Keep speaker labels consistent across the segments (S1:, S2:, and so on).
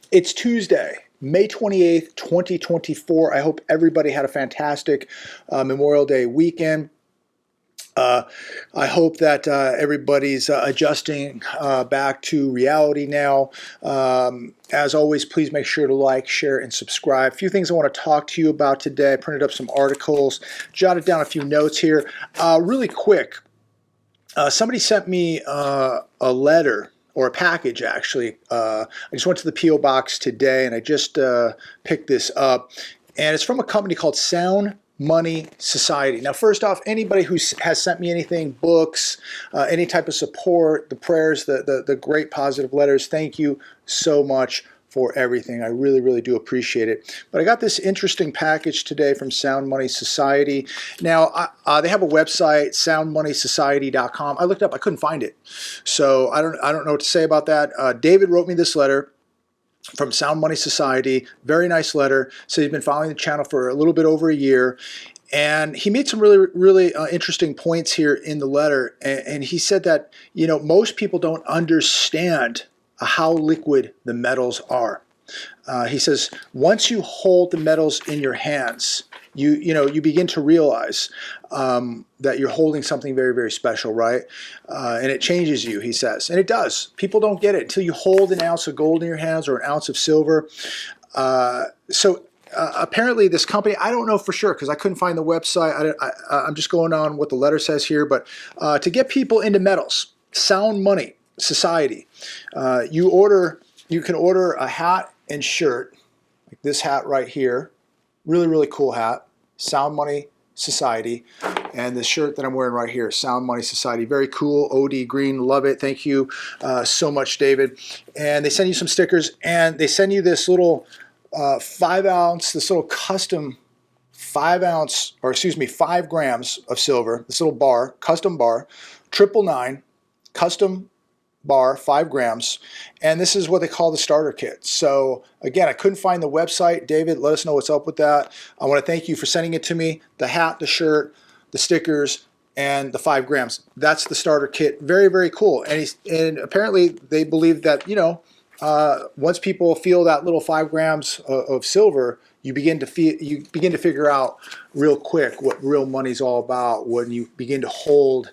S1: It's Tuesday, May 28th, 2024. I hope everybody had a fantastic Memorial Day weekend. Uh, I hope that everybody's adjusting back to reality now. As always, please make sure to like, share, and subscribe. A few things I want to talk to you about today. I printed up some articles, jotted down a few notes here. Really quick, somebody sent me a letter or a package, actually. I just went to the P.O. box today and I just picked this up. And it's from a company called Sound Money Society. Now, first off, anybody who has sent me anything, books, any type of support, the prayers, the great positive letters, thank you so much for everything. I really, really do appreciate it. But I got this interesting package today from Sound Money Society. Now, they have a website, soundmoneysociety.com. I looked up, I couldn't find it. So I don't know what to say about that. David wrote me this letter from Sound Money Society. Very nice letter. So he's been following the channel for a little bit over a year. And he made some really, really interesting points here in the letter. And he said that, most people don't understand how liquid the metals are. He says, once you hold the metals in your hands, you begin to realize that you're holding something very, very special, right? And it changes you, he says. And it does. People don't get it until you hold an ounce of gold in your hands or an ounce of silver. Apparently this company, I don't know for sure because I couldn't find the website. I'm just going on what the letter says here. But to get people into metals, Sound Money Society, you can order a hat and shirt, like this hat right here. Really, really cool hat. Sound Money Society. And the shirt that I'm wearing right here, Sound Money Society. Very cool. OD green. Love it. Thank you so much, David. And they send you some stickers, and they send you this little 5-ounce, this little custom 5 grams of silver, this little bar, custom bar, 999, custom bar, 5 grams, and this is what they call the starter kit. So again, I couldn't find the website. David, let us know what's up with that. I want to thank you for sending it to me. The hat, the shirt, the stickers, and the 5 grams. That's the starter kit. Very, very cool. And apparently they believe that, once people feel that little 5 grams of silver, you begin to figure out real quick what real money's all about. When you begin to hold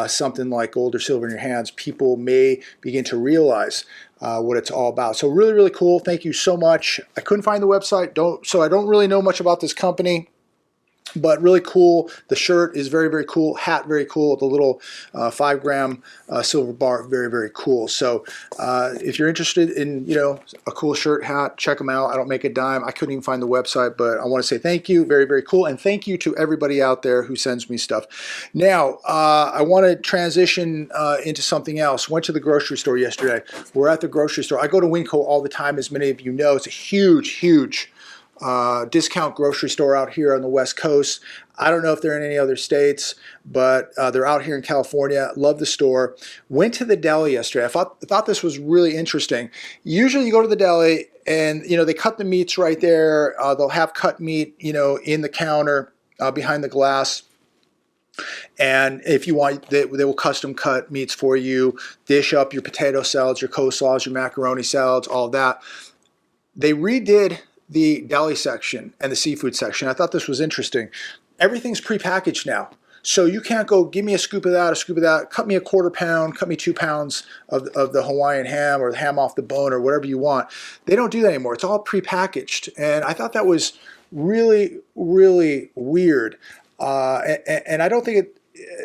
S1: something like gold or silver in your hands, people may begin to realize what it's all about. So really, really cool. Thank you so much. I couldn't find the website, so I don't really know much about this company. But really cool. The shirt is very, very cool. Hat, very cool. The little 5 gram silver bar, very, very cool. So if you're interested in, a cool shirt, hat, check them out. I don't make a dime. I couldn't even find the website, but I want to say thank you. Very, very cool. And thank you to everybody out there who sends me stuff. Now, I want to transition into something else. Went to the grocery store yesterday. We're at the grocery store. I go to Winco all the time, as many of you know. It's a huge, huge discount grocery store out here on the West Coast. I don't know if they're in any other states, but they're out here in California. Love the store. Went to the deli yesterday. I thought this was really interesting. Usually you go to the deli and, they cut the meats right there. They'll have cut meat, in the counter behind the glass. And if you want, they will custom cut meats for you, dish up your potato salads, your coleslaws, your macaroni salads, all that. They redid the deli section and the seafood section. I thought this was interesting. Everything's prepackaged now. So you can't go, give me a scoop of that, cut me a 1/4 pound, cut me 2 pounds of the Hawaiian ham or the ham off the bone or whatever you want. They don't do that anymore. It's all prepackaged. And I thought that was really, really weird. And I don't think it,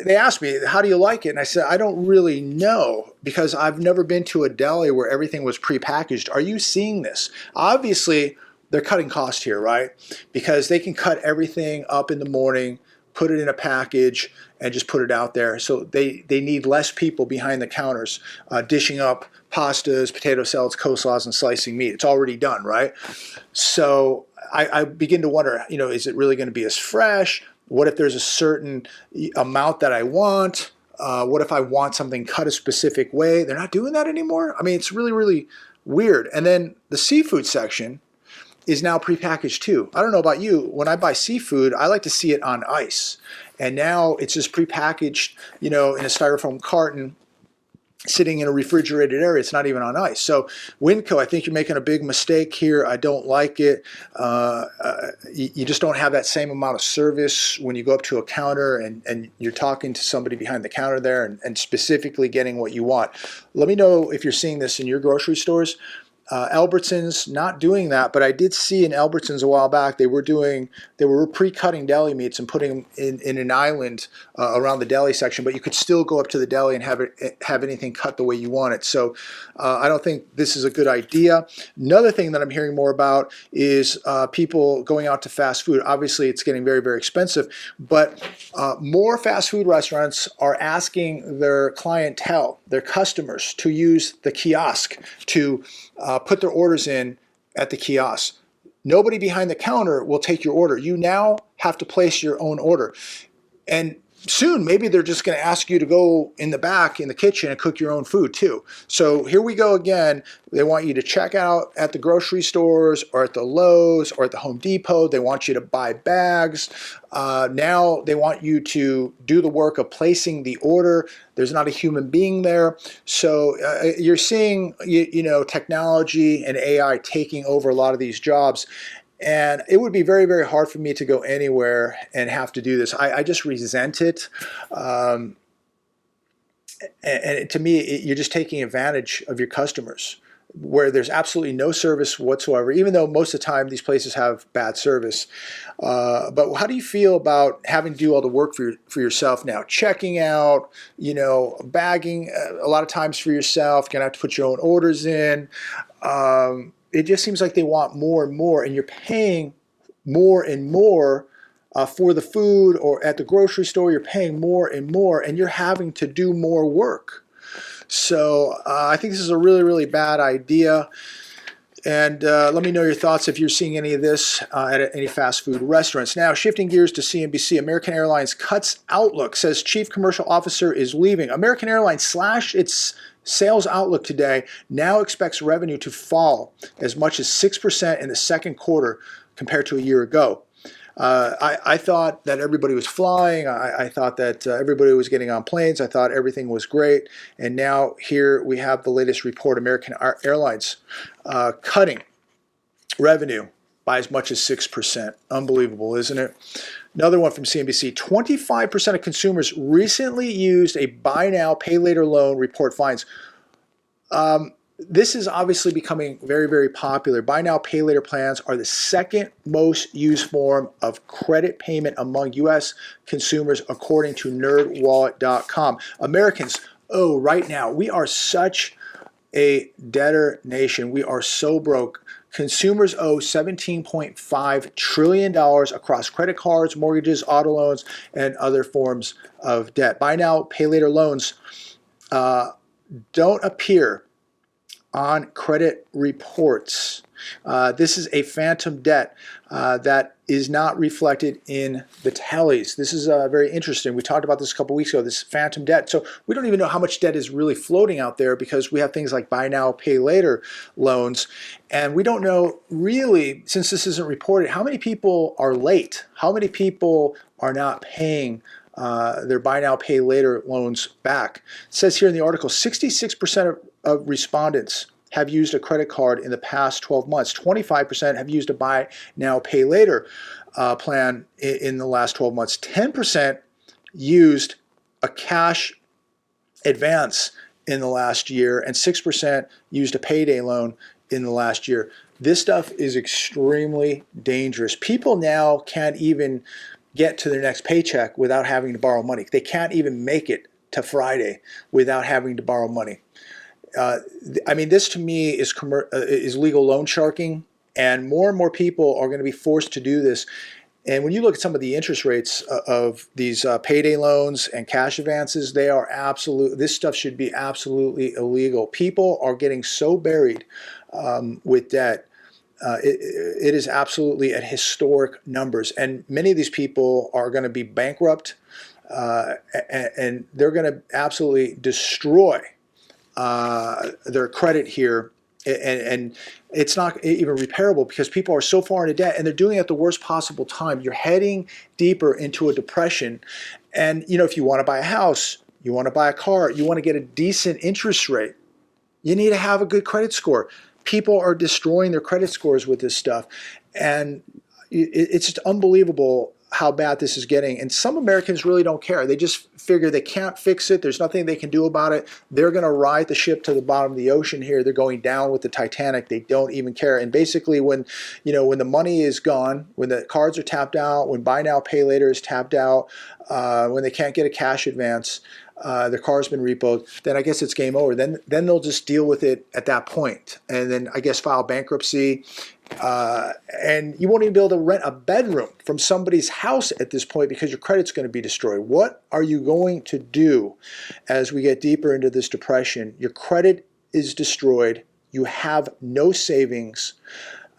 S1: they asked me, how do you like it? And I said, I don't really know because I've never been to a deli where everything was prepackaged. Are you seeing this? Obviously, they're cutting cost here, right? Because they can cut everything up in the morning, put it in a package, and just put it out there. So they need less people behind the counters dishing up pastas, potato salads, coleslaws, and slicing meat. It's already done, right? So I begin to wonder, is it really going to be as fresh? What if there's a certain amount that I want? What if I want something cut a specific way? They're not doing that anymore. I mean, it's really, really weird. And then the seafood section is now prepackaged too. I don't know about you. When I buy seafood, I like to see it on ice. And now it's just prepackaged, in a styrofoam carton sitting in a refrigerated area. It's not even on ice. So Winco, I think you're making a big mistake here. I don't like it. You just don't have that same amount of service when you go up to a counter and you're talking to somebody behind the counter there and specifically getting what you want. Let me know if you're seeing this in your grocery stores. Albertsons not doing that, but I did see in Albertsons a while back they were pre-cutting deli meats and putting them in an island around the deli section, but you could still go up to the deli and have anything cut the way you want it. So I don't think this is a good idea. Another thing that I'm hearing more about is people going out to fast food. Obviously, it's getting very, very expensive, but more fast food restaurants are asking their clientele, their customers, to use the kiosk to put their orders in at the kiosk. Nobody behind the counter will take your order. You now have to place your own order. And soon, maybe they're just going to ask you to go in the back in the kitchen and cook your own food too. So here we go again. They want you to check out at the grocery stores or at the Lowe's or at the Home Depot. They want you to buy bags. Now they want you to do the work of placing the order. There's not a human being there. So you're seeing, technology and AI taking over a lot of these jobs. And it would be very, very hard for me to go anywhere and have to do this. I just resent it. And to me, you're just taking advantage of your customers where there's absolutely no service whatsoever, even though most of the time these places have bad service. But how do you feel about having to do all the work for yourself now? Checking out, bagging a lot of times for yourself, you're going to have to put your own orders in. It just seems like they want more and more, and you're paying more and more for the food, or at the grocery store, you're paying more and more, and you're having to do more work. So I think this is a really, really bad idea. And let me know your thoughts if you're seeing any of this at any fast food restaurants. Now, shifting gears to CNBC, American Airlines cuts outlook, says chief commercial officer is leaving. American Airlines slashed its sales outlook today, now expects revenue to fall as much as 6% in the second quarter compared to a year ago. I thought that everybody was flying. I thought that everybody was getting on planes. I thought everything was great. And now here we have the latest report, American Airlines cutting revenue by as much as 6%. Unbelievable, isn't it? Another one from CNBC, 25% of consumers recently used a buy now, pay later loan, report finds. This is obviously becoming very, very popular. Buy now, pay later plans are the second most used form of credit payment among U.S. consumers, according to nerdwallet.com. Americans, right now, we are such a debtor nation. We are so broke. Consumers owe $17.5 trillion across credit cards, mortgages, auto loans, and other forms of debt. Buy now, pay later loans don't appear on credit reports. This is a phantom debt that is not reflected in the tallies. This is very interesting. We talked about this a couple weeks ago, this phantom debt. So we don't even know how much debt is really floating out there because we have things like buy now, pay later loans. And we don't know really, since this isn't reported, how many people are late, how many people are not paying their buy now, pay later loans back. It says here in the article, 66% of respondents have used a credit card in the past 12 months. 25% have used a buy now, pay later plan in the last 12 months. 10% used a cash advance in the last year, and 6% used a payday loan in the last year. This stuff is extremely dangerous. People now can't even get to their next paycheck without having to borrow money. They can't even make it to Friday without having to borrow money. This to me is legal loan sharking, and more people are going to be forced to do this. And when you look at some of the interest rates of these payday loans and cash advances, they are this stuff should be absolutely illegal. People are getting so buried with debt. It is absolutely at historic numbers. And many of these people are going to be bankrupt, and they're going to absolutely destroy their credit here, and it's not even repairable because people are so far into debt, and they're doing it at the worst possible time. You're heading deeper into a depression, and if you want to buy a house, you want to buy a car, you want to get a decent interest rate, you need to have a good credit score. People are destroying their credit scores with this stuff. And it's just unbelievable how bad this is getting. And some Americans really don't care. They just figure they can't fix it. There's nothing they can do about it. They're going to ride the ship to the bottom of the ocean here. They're going down with the Titanic. They don't even care. And basically when the money is gone, when the cards are tapped out, when buy now, pay later is tapped out, when they can't get a cash advance, their car's been repoed, then I guess it's game over. Then they'll just deal with it at that point. And then I guess file bankruptcy. And you won't even be able to rent a bedroom from somebody's house at this point because your credit's going to be destroyed. What are you going to do as we get deeper into this depression? Your credit is destroyed. You have no savings.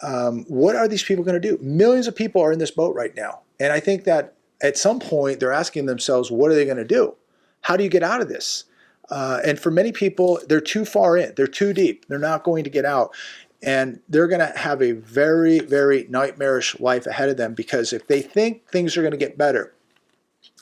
S1: What are these people going to do? Millions of people are in this boat right now. And I think that at some point they're asking themselves, what are they going to do? How do you get out of this? And for many people, they're too far in. They're too deep. They're not going to get out. And they're going to have a very, very nightmarish life ahead of them, because if they think things are going to get better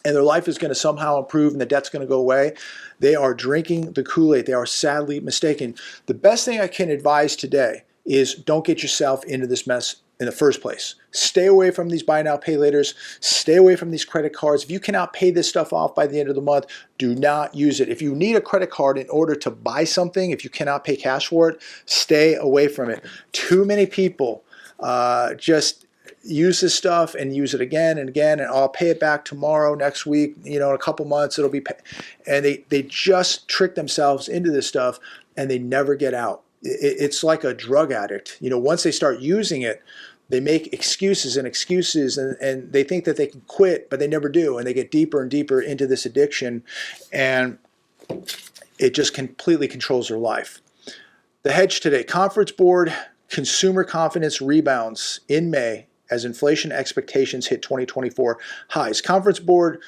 S1: and their life is going to somehow improve and the debt's going to go away, they are drinking the Kool-Aid. They are sadly mistaken. The best thing I can advise today is don't get yourself into this mess in the first place. Stay away from these buy now, pay laters. Stay away from these credit cards. If you cannot pay this stuff off by the end of the month, do not use it. If you need a credit card in order to buy something, if you cannot pay cash for it, stay away from it. Too many people just use this stuff and use it again and again, and I'll pay it back tomorrow, next week, in a couple months it'll be and they just trick themselves into this stuff and they never get out. It's like a drug addict. Once they start using it, they make excuses and excuses, and they think that they can quit, but they never do, and they get deeper and deeper into this addiction, and it just completely controls their life. The hedge today: Conference Board consumer confidence rebounds in May as inflation expectations hit 2024 highs. Conference Board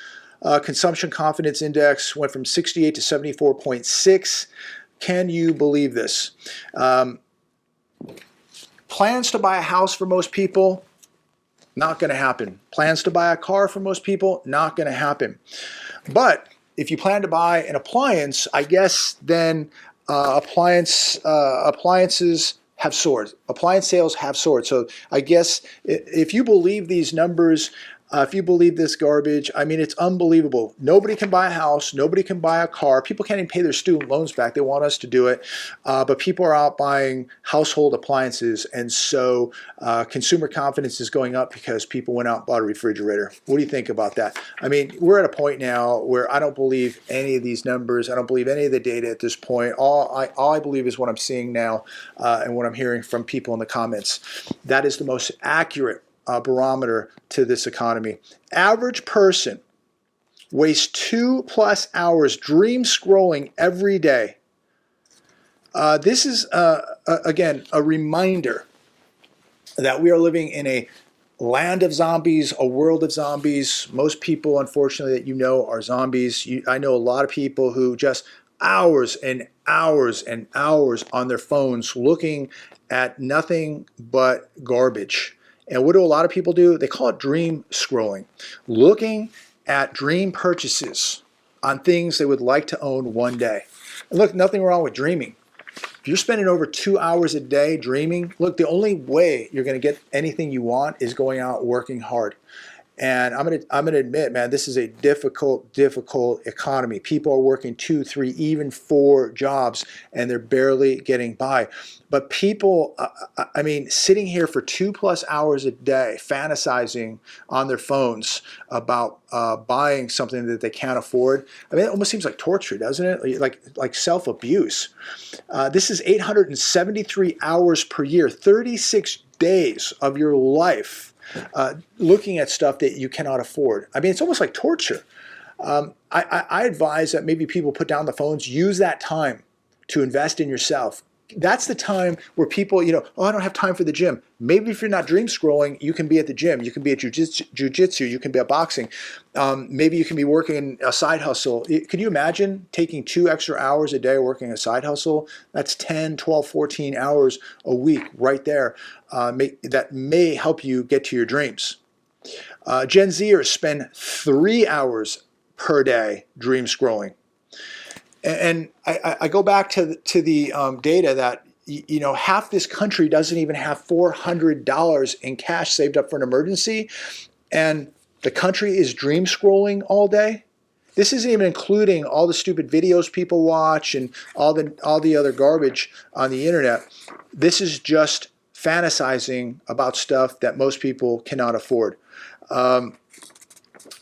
S1: consumption confidence index went from 68 to 74.6. Can you believe this? Plans to buy a house for most people, not going to happen. Plans to buy a car for most people, not going to happen. But if you plan to buy an appliance, I guess then appliances have soared. Appliance sales have soared. So I guess if you believe these numbers, if you believe this garbage, I mean, it's unbelievable. Nobody can buy a house. Nobody can buy a car. People can't even pay their student loans back. They want us to do it. But people are out buying household appliances. And so consumer confidence is going up because people went out and bought a refrigerator. What do you think about that? I mean, we're at a point now where I don't believe any of these numbers. I don't believe any of the data at this point. All I believe is what I'm seeing now and what I'm hearing from people in the comments. That is the most accurate barometer to this economy. Average person wastes 2+ hours dream scrolling every day. This is, again, a reminder that we are living in a land of zombies, a world of zombies. Most people, unfortunately, that are zombies. I know a lot of people who just hours and hours and hours on their phones looking at nothing but garbage. And what do a lot of people do? They call it dream scrolling, looking at dream purchases on things they would like to own one day. And look, nothing wrong with dreaming. If you're spending over 2 hours a day dreaming, look, the only way you're going to get anything you want is going out working hard. And I'm gonna admit, man, this is a difficult economy. People are working 2, 3, even 4 jobs, and they're barely getting by. But people, I mean, sitting here for 2+ hours a day, fantasizing on their phones about buying something that they can't afford. I mean, it almost seems like torture, doesn't it? Like self-abuse. This is 873 hours per year, 36 days of your life. Looking at stuff that you cannot afford. I mean, it's almost like torture. I advise that maybe people put down the phones, use that time to invest in yourself. That's the time where people, I don't have time for the gym. Maybe if you're not dream scrolling, you can be at the gym. You can be at jujitsu. You can be at boxing. Maybe you can be working a side hustle. Could you imagine taking 2 extra hours a day working a side hustle? That's 10, 12, 14 hours a week right there. That may help you get to your dreams. Gen Zers spend 3 hours per day dream scrolling. And I go back to the data that half this country doesn't even have $400 in cash saved up for an emergency, and the country is dream scrolling all day. This isn't even including all the stupid videos people watch and all the other garbage on the internet. This is just fantasizing about stuff that most people cannot afford.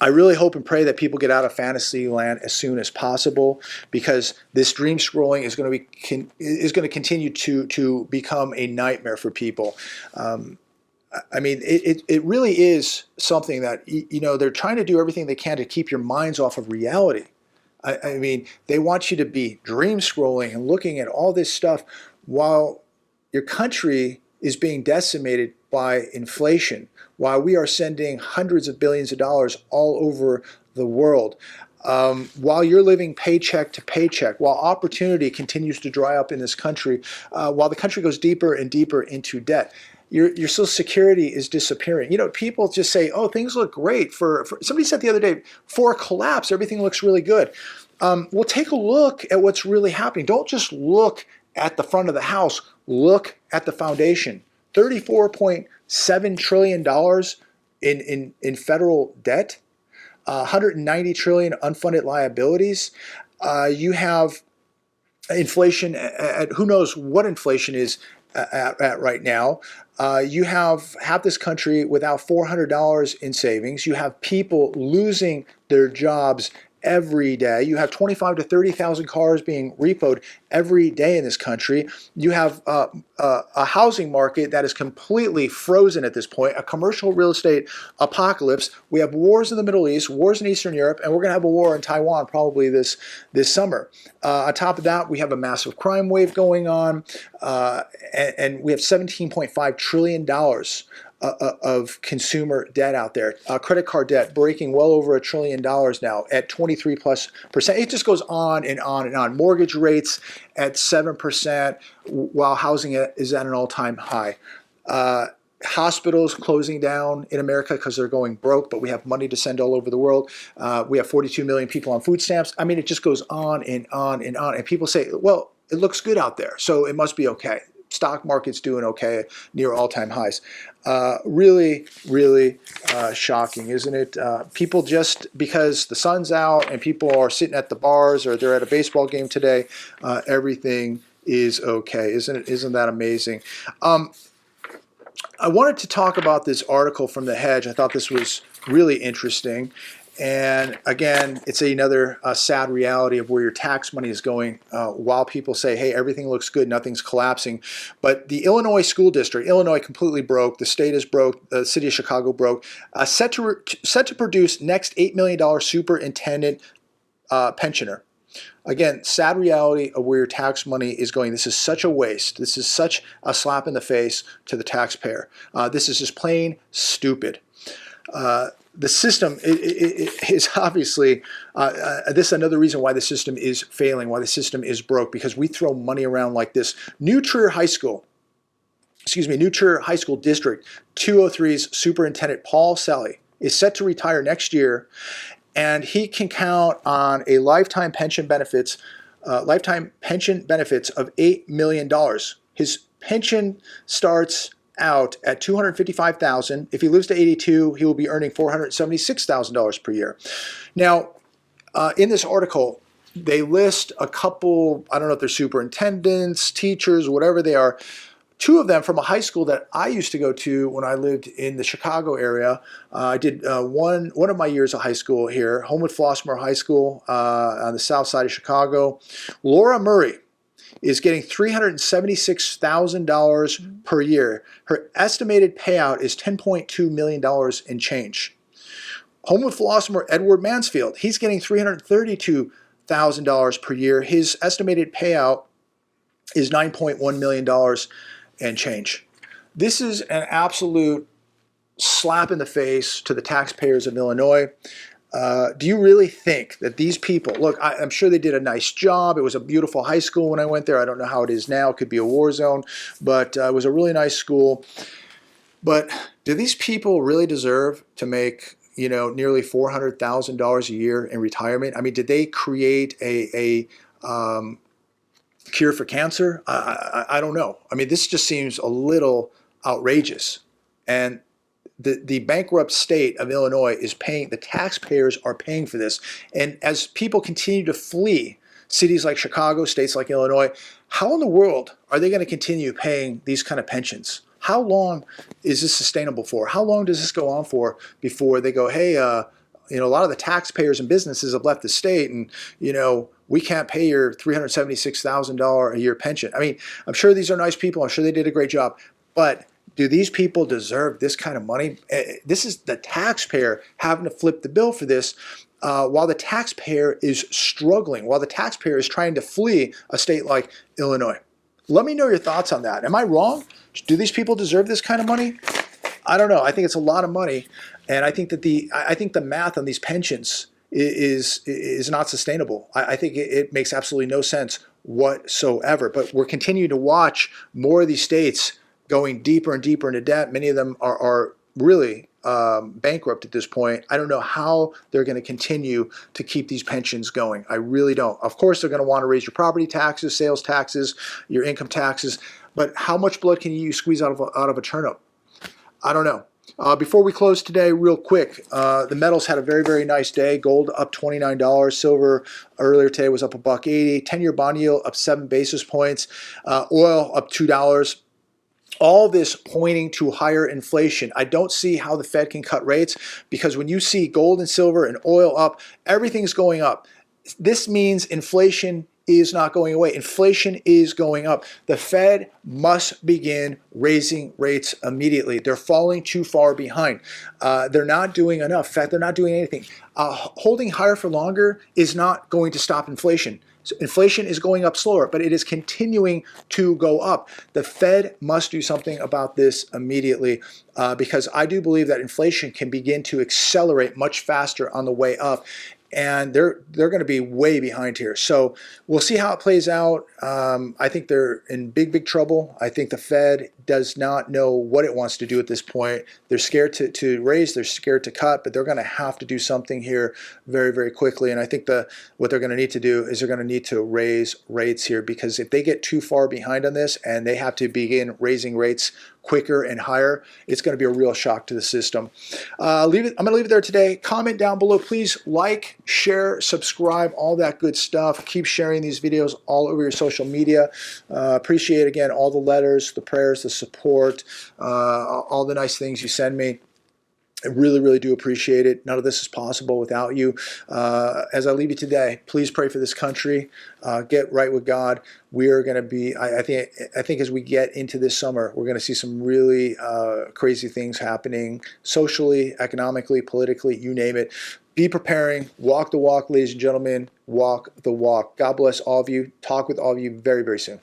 S1: I really hope and pray that people get out of fantasy land as soon as possible, because this dream scrolling is going to continue to become a nightmare for people. I mean, it really is something that, they're trying to do everything they can to keep your minds off of reality. I mean, they want you to be dream scrolling and looking at all this stuff while your country is being decimated by inflation, while we are sending hundreds of billions of dollars all over the world, while you're living paycheck to paycheck, while opportunity continues to dry up in this country, while the country goes deeper and deeper into debt. Your Social Security is disappearing. People just say, oh, things look great. For somebody said the other day, for a collapse, everything looks really good. Well, take a look at what's really happening. Don't just look at the front of the house. Look at the foundation. $34.7 trillion in federal debt, 190 trillion unfunded liabilities. You have inflation at who knows what inflation is at right now. You have half this country without $400 in savings. You have people losing their jobs every day. You have 25 to 30,000 cars being repoed every day in this country. You have a housing market that is completely frozen at this point, a commercial real estate apocalypse. We have wars in the Middle East, wars in Eastern Europe, and we're going to have a war in Taiwan probably this summer. On top of that, we have a massive crime wave going on, and we have $17.5 trillion of consumer debt out there. Credit card debt breaking well over $1 trillion now at 23+%. It just goes on and on and on. Mortgage rates at 7%, while housing is at an all-time high. Hospitals closing down in America because they're going broke, but we have money to send all over the world. We have 42 million people on food stamps. I mean, it just goes on and on and on. And people say, well, it looks good out there, so it must be okay. Stock market's doing okay, near all-time highs. Really, really shocking, isn't it? People, just because the sun's out and people are sitting at the bars or they're at a baseball game today, everything is okay. Isn't that amazing? I wanted to talk about this article from The Hedge. I thought this was really interesting. And again, it's another sad reality of where your tax money is going, while people say, hey, everything looks good, nothing's collapsing. But the Illinois school district, Illinois completely broke, the state is broke, the city of Chicago broke, set to produce next $8 million superintendent pensioner. Again, sad reality of where your tax money is going. This is such a waste. This is such a slap in the face to the taxpayer. This is just plain stupid. The system is obviously, this is another reason why the system is failing, why the system is broke, because we throw money around like this. New Trier High School District 203's superintendent Paul Selly is set to retire next year, and he can count on a lifetime pension benefits of $8 million. His pension starts out at $255,000. If he lives to 82, he will be earning $476,000 per year. Now, in this article, they list a couple, I don't know if they're superintendents, teachers, whatever they are, two of them from a high school that I used to go to when I lived in the Chicago area. I did one of my years of high school here, Homewood Flossmoor High School on the south side of Chicago. Laura Murray is getting $376,000 per year. Her estimated payout is $10.2 million and change. Homewood Flossmoor Edward Mansfield, he's getting $332,000 per year. His estimated payout is $9.1 million and change. This is an absolute slap in the face to the taxpayers of Illinois. Do you really think that these people, look, I'm sure they did a nice job. It was a beautiful high school when I went there. I don't know how it is now. It could be a war zone, but it was a really nice school. But do these people really deserve to make nearly $400,000 a year in retirement? I mean, did they create a cure for cancer? I don't know. I mean, this just seems a little outrageous. And the bankrupt state of Illinois is paying, the taxpayers are paying for this. And as people continue to flee cities like Chicago, states like Illinois, how in the world are they going to continue paying these kind of pensions? How long is this sustainable for? How long does this go on for before they go, hey, a lot of the taxpayers and businesses have left the state, and we can't pay your $376,000 a year pension. I mean, I'm sure these are nice people. I'm sure they did a great job, but do these people deserve this kind of money? This is the taxpayer having to flip the bill for this, while the taxpayer is struggling, while the taxpayer is trying to flee a state like Illinois. Let me know your thoughts on that. Am I wrong? Do these people deserve this kind of money? I don't know. I think it's a lot of money, and I think that the math on these pensions is not sustainable. I think it makes absolutely no sense whatsoever. But we're continuing to watch more of these states going deeper and deeper into debt. Many of them are really bankrupt at this point. I don't know how they're going to continue to keep these pensions going. I really don't. Of course, they're going to want to raise your property taxes, sales taxes, your income taxes, but how much blood can you squeeze out of a turnip? I don't know. Before we close today, real quick, the metals had a very, very nice day. Gold up $29. Silver earlier today was up $1.80. 10-year bond yield up 7 basis points. Oil up $2. All this pointing to higher inflation. I don't see how the Fed can cut rates, because when you see gold and silver and oil up, everything's going up. This means inflation is not going away. Inflation is going up. The Fed must begin raising rates immediately. They're falling too far behind. They're not doing enough. In fact, they're not doing anything. Holding higher for longer is not going to stop inflation. So inflation is going up slower, but it is continuing to go up. The Fed must do something about this immediately, because I do believe that inflation can begin to accelerate much faster on the way up. And they're going to be way behind here. So we'll see how it plays out. I think they're in big, big trouble. I think the Fed does not know what it wants to do at this point. They're scared to raise, they're scared to cut, but they're going to have to do something here very, very quickly. And I think what they're going to need to do is they're going to need to raise rates here, because if they get too far behind on this and they have to begin raising rates quicker and higher, it's going to be a real shock to the system. I'm going to leave it there today. Comment down below. Please like, share, subscribe, all that good stuff. Keep sharing these videos all over your social media. Appreciate, again, all the letters, the prayers, the support, all the nice things you send me. I really, really do appreciate it. None of this is possible without you. As I leave you today, please pray for this country. Get right with God. We are going to be, I think as we get into this summer, we're going to see some really crazy things happening socially, economically, politically, you name it. Be preparing. Walk the walk, ladies and gentlemen. Walk the walk. God bless all of you. Talk with all of you very, very soon.